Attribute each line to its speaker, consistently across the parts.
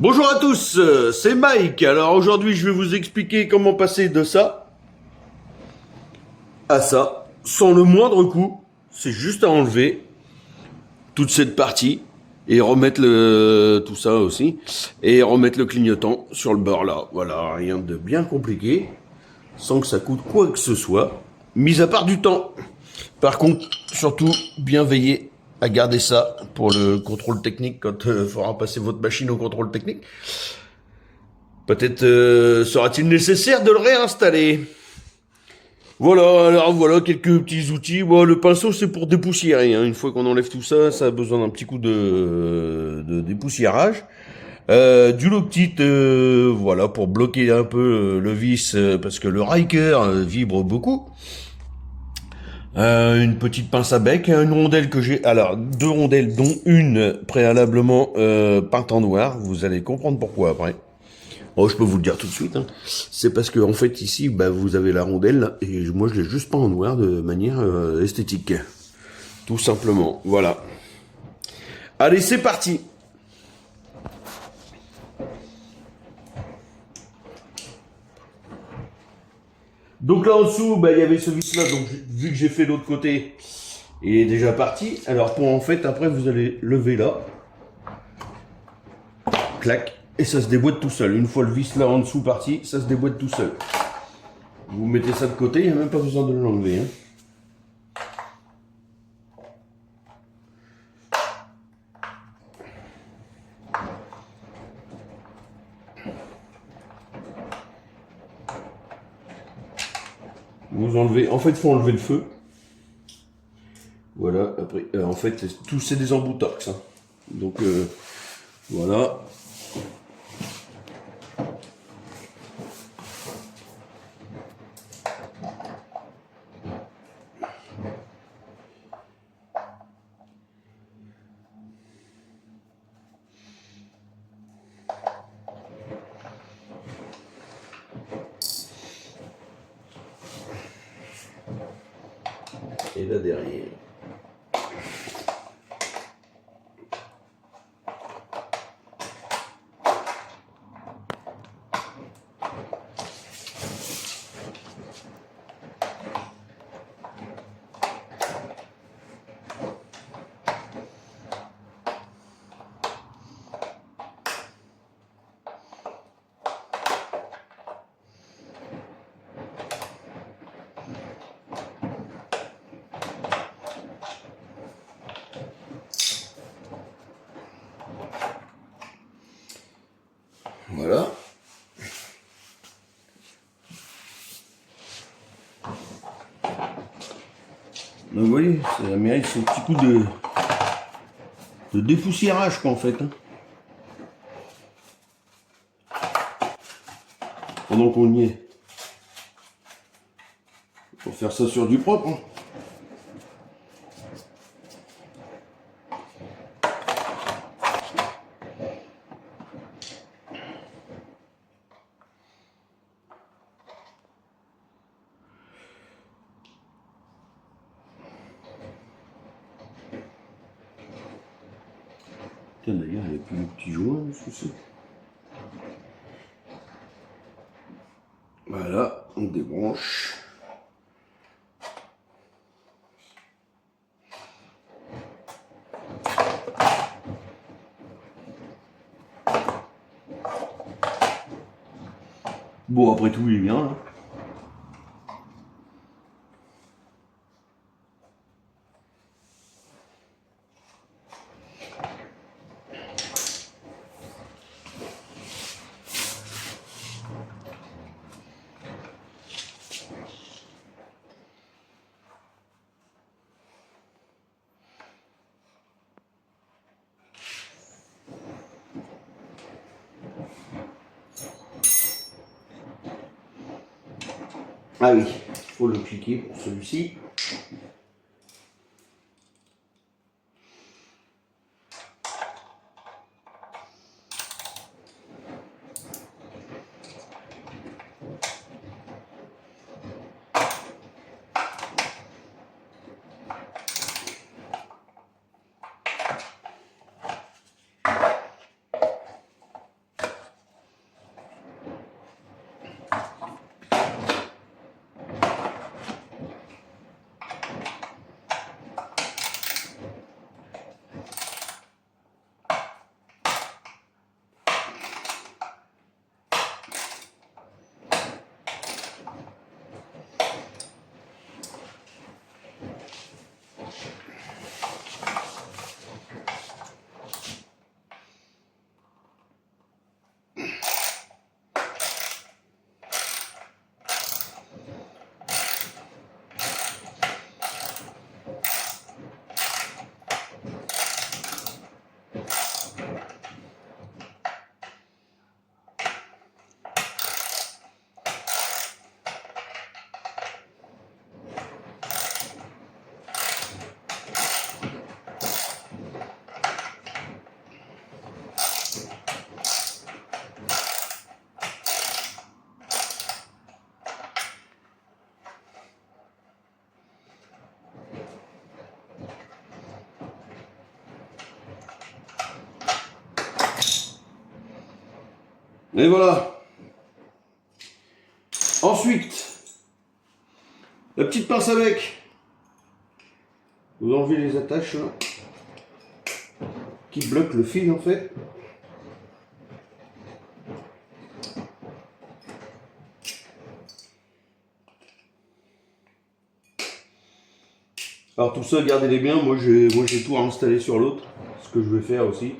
Speaker 1: Bonjour à tous, c'est Mike. Alors aujourd'hui, je vais vous expliquer comment passer de ça à ça sans le moindre coût. C'est juste à enlever toute cette partie et remettre tout ça aussi et remettre le clignotant sur le bord là. Voilà, rien de bien compliqué, sans que ça coûte quoi que ce soit, mis à part du temps. Par contre, surtout bien veiller à garder ça pour le contrôle technique quand il faudra passer votre machine au contrôle technique. Peut-être sera-t-il nécessaire de le réinstaller. Voilà, alors voilà quelques petits outils. Bon, le pinceau c'est pour dépoussiérer, hein. Une fois qu'on enlève tout ça, ça a besoin d'un petit coup de dépoussiérage. Du Loctite, voilà, pour bloquer un peu le vis, parce que le Riker vibre beaucoup. Une petite pince à bec, une rondelle que j'ai, alors deux rondelles dont une préalablement peinte en noir. Vous allez comprendre pourquoi après. Oh, je peux vous le dire tout de suite, hein. C'est parce que en fait ici, bah, vous avez la rondelle là, et moi je l'ai juste pas en noir de manière esthétique, tout simplement. Voilà. Allez, c'est parti. Donc là en dessous, bah, il y avait ce vis là, donc vu que j'ai fait l'autre côté, il est déjà parti. Alors pour en fait, après vous allez lever là, clac, et ça se déboîte tout seul. Une fois le vis là en dessous parti, ça se déboîte tout seul. Vous mettez ça de côté, il n'y a même pas besoin de l'enlever, hein. Vous enlevez, en fait, il faut enlever le feu. Voilà, après, en fait, tout c'est des embouts Torx, hein. Donc, voilà. Et là derrière. Voilà. Donc, vous voyez, ça mérite ce petit coup de dépoussiérage, quoi, en fait, hein. Pendant qu'on y est. Faut faire ça sur du propre, hein. Tiens, d'ailleurs, il n'y a plus le petit joint, je sais. Voilà, on débranche. Bon, après tout, il est bien, là. Ah oui, il faut le cliquer pour celui-ci. Et voilà. Ensuite, la petite pince à bec. Vous enlevez les attaches là, qui bloquent le fil en fait. Alors tout ça, gardez-les bien. Moi j'ai tout installé sur l'autre. Ce que je vais faire aussi.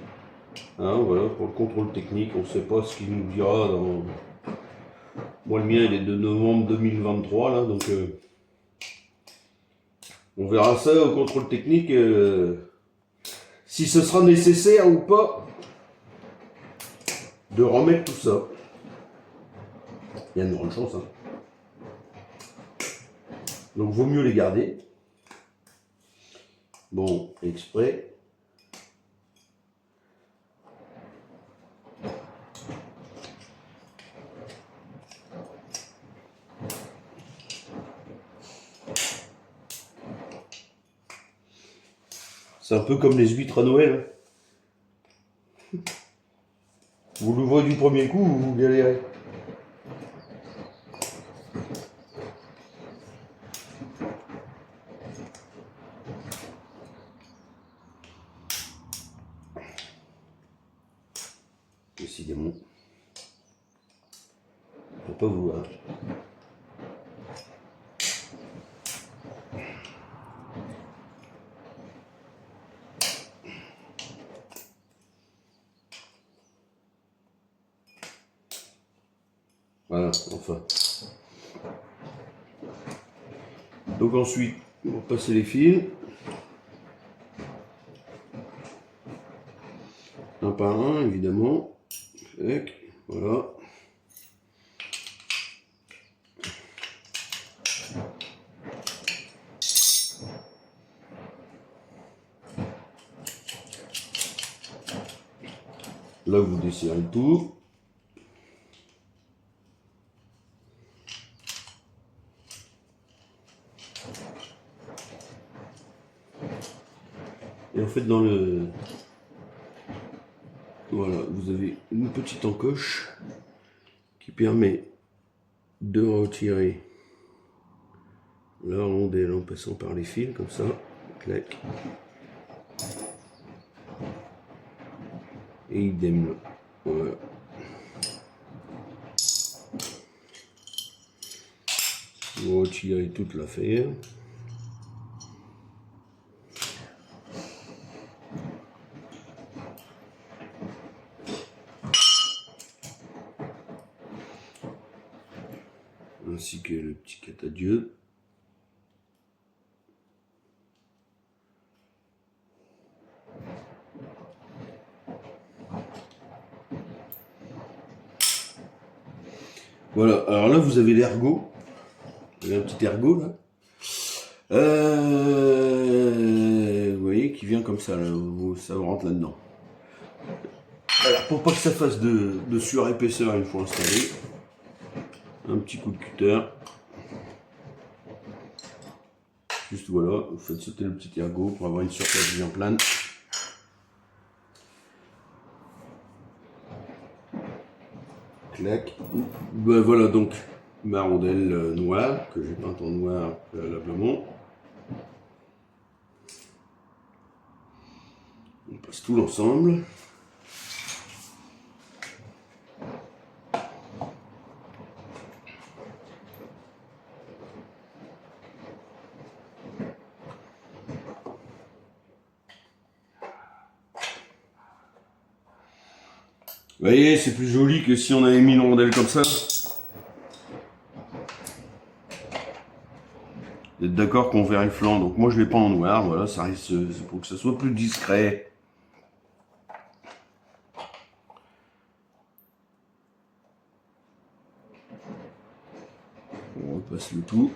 Speaker 1: Hein, voilà, pour le contrôle technique, on ne sait pas ce qu'il nous dira dans... Moi le mien il est de novembre 2023 là, donc on verra ça au contrôle technique, si ce sera nécessaire ou pas de remettre tout ça. Il y a une grande chance. Hein. Donc vaut mieux les garder. Bon, exprès. C'est un peu comme les huîtres à Noël. Vous l'ouvrez du premier coup ou vous galérez? Décidément. Je ne peux pas vous voir. Voilà, enfin. Donc ensuite, on va passer les fils. Un par un, évidemment. Voilà. Là, vous desserrez tout. Et en fait, dans le... Voilà, vous avez une petite encoche qui permet de retirer la rondelle en passant par les fils, comme ça. Clac. Et idem là. Voilà. Vous retirez toute l'affaire. Ainsi que le petit catadieu. Voilà, alors là vous avez l'ergot. Vous avez un petit ergot là. Vous voyez qui vient comme ça, là, ça rentre là-dedans. Alors pour pas que ça fasse de surépaisseur, il faut installer un petit coup de cutter. Juste voilà, vous faites sauter le petit ergot pour avoir une surface bien plane. Clac. Ben voilà donc ma rondelle noire que j'ai peinte en noir préalablement. On passe tout l'ensemble. Vous voyez, c'est plus joli que si on avait mis une rondelle comme ça. Vous êtes d'accord qu'on verra le flanc, donc moi je l'ai pas en noir, voilà, ça risque pour que ça soit plus discret. On repasse le tout.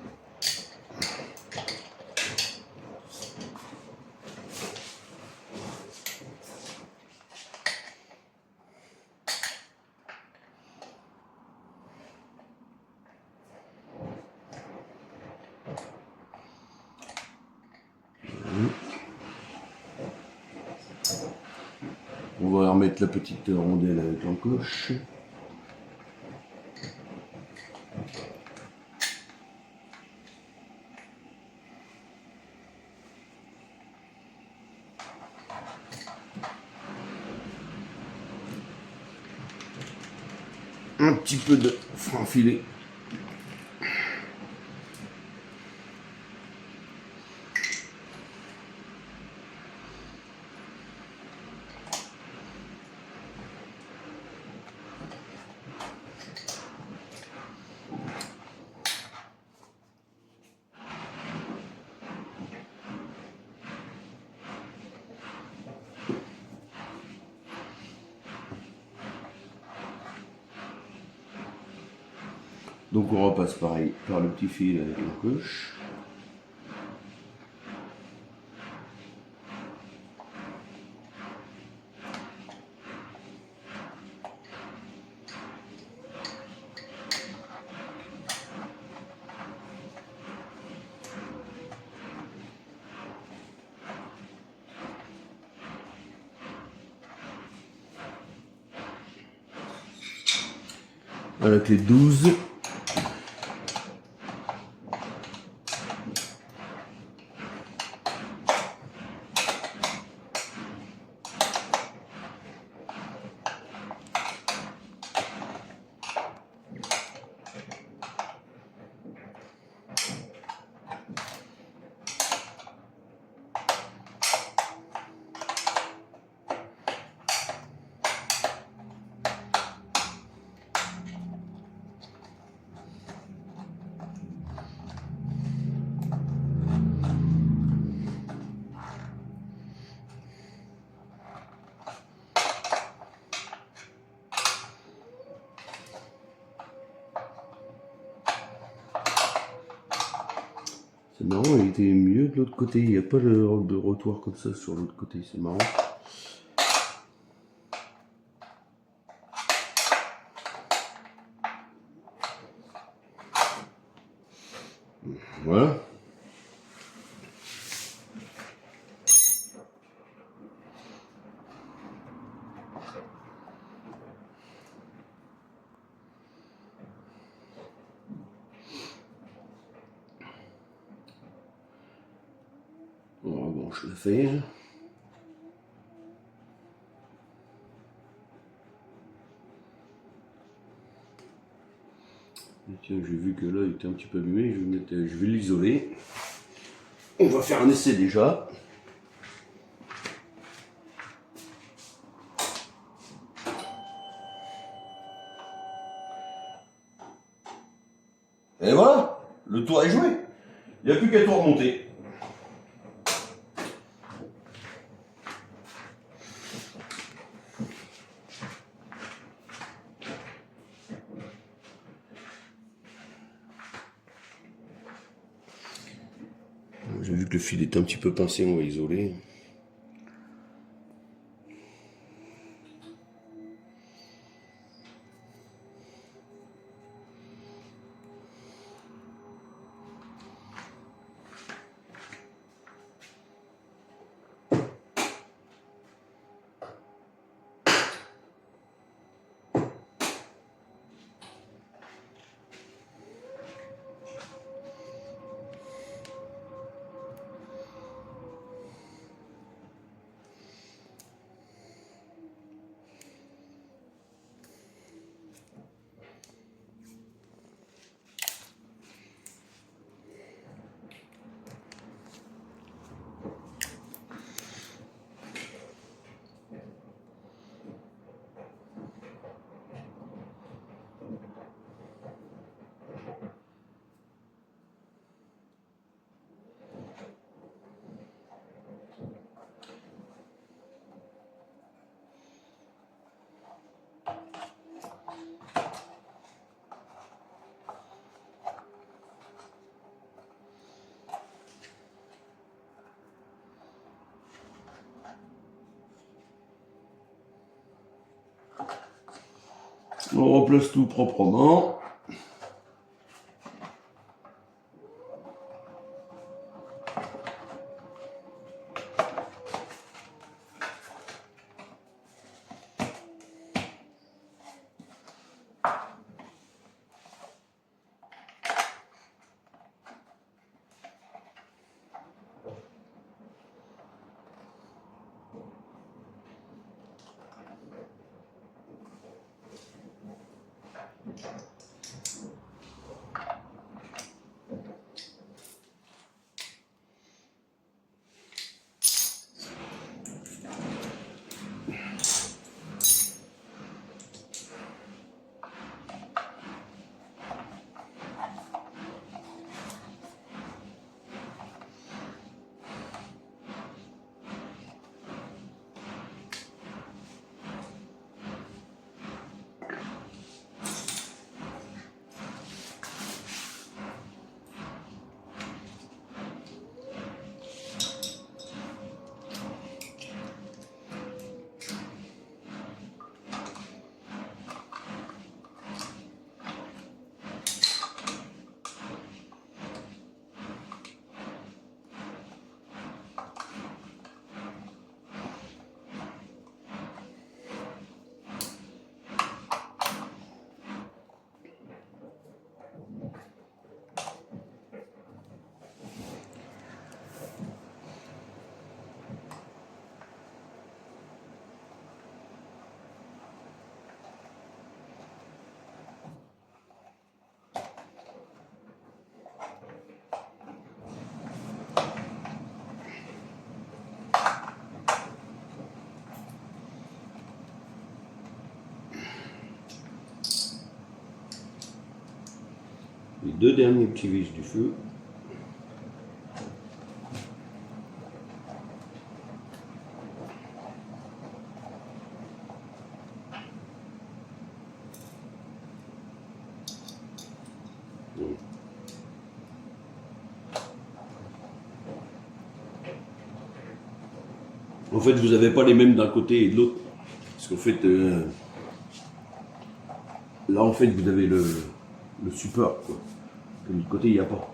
Speaker 1: On va remettre la petite rondelle avec l'encoche. un petit peu de franc filet. Donc on repasse pareil par le petit fil avec la couche. Avec les 12. C'est marrant, il était mieux de l'autre côté. Il n'y a pas de retour comme ça sur l'autre côté. C'est marrant. Voilà. Bon, je le fais. Et tiens, j'ai vu que là il était un petit peu abîmé, je vais l'isoler. On va faire un essai déjà. Et voilà, le tour est joué. Il n'y a plus qu'à tout remonter. J'ai vu que le fil est un petit peu pincé, on va isoler. On replace tout proprement. les deux derniers petits vis du feu. En fait, vous n'avez pas les mêmes d'un côté et de l'autre. Parce qu'en fait, là, en fait, vous avez le support, quoi. De l'autre côté, il n'y a pas.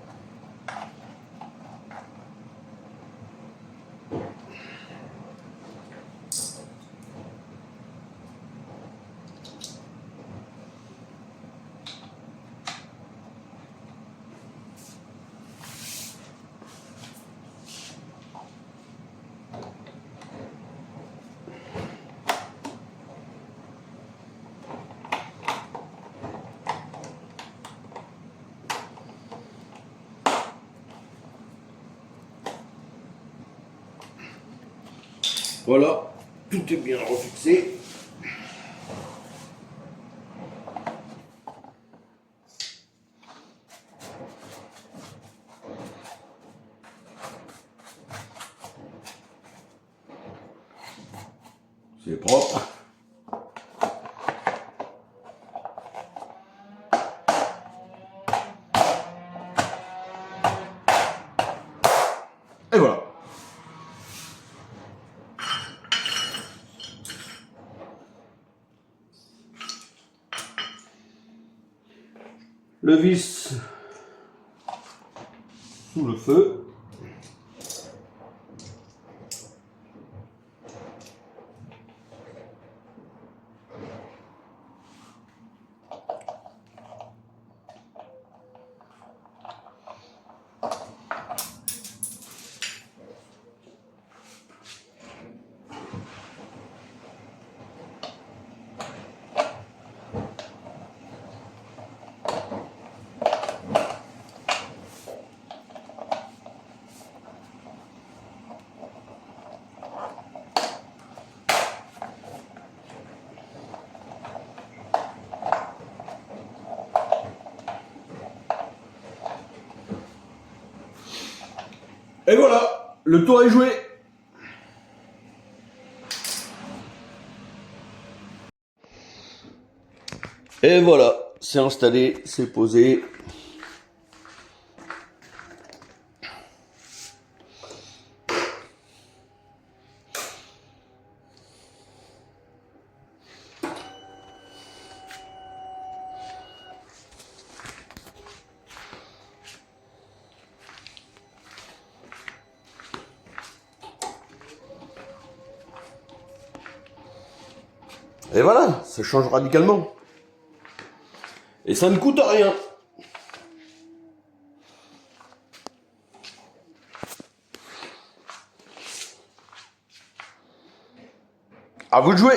Speaker 1: Voilà, tout est bien refixé. C'est propre. Et voilà. Le vis sous le feu. Et voilà, le tour est joué. Et voilà, c'est installé, c'est posé. Et voilà, ça change radicalement. Et ça ne coûte rien. À vous de jouer.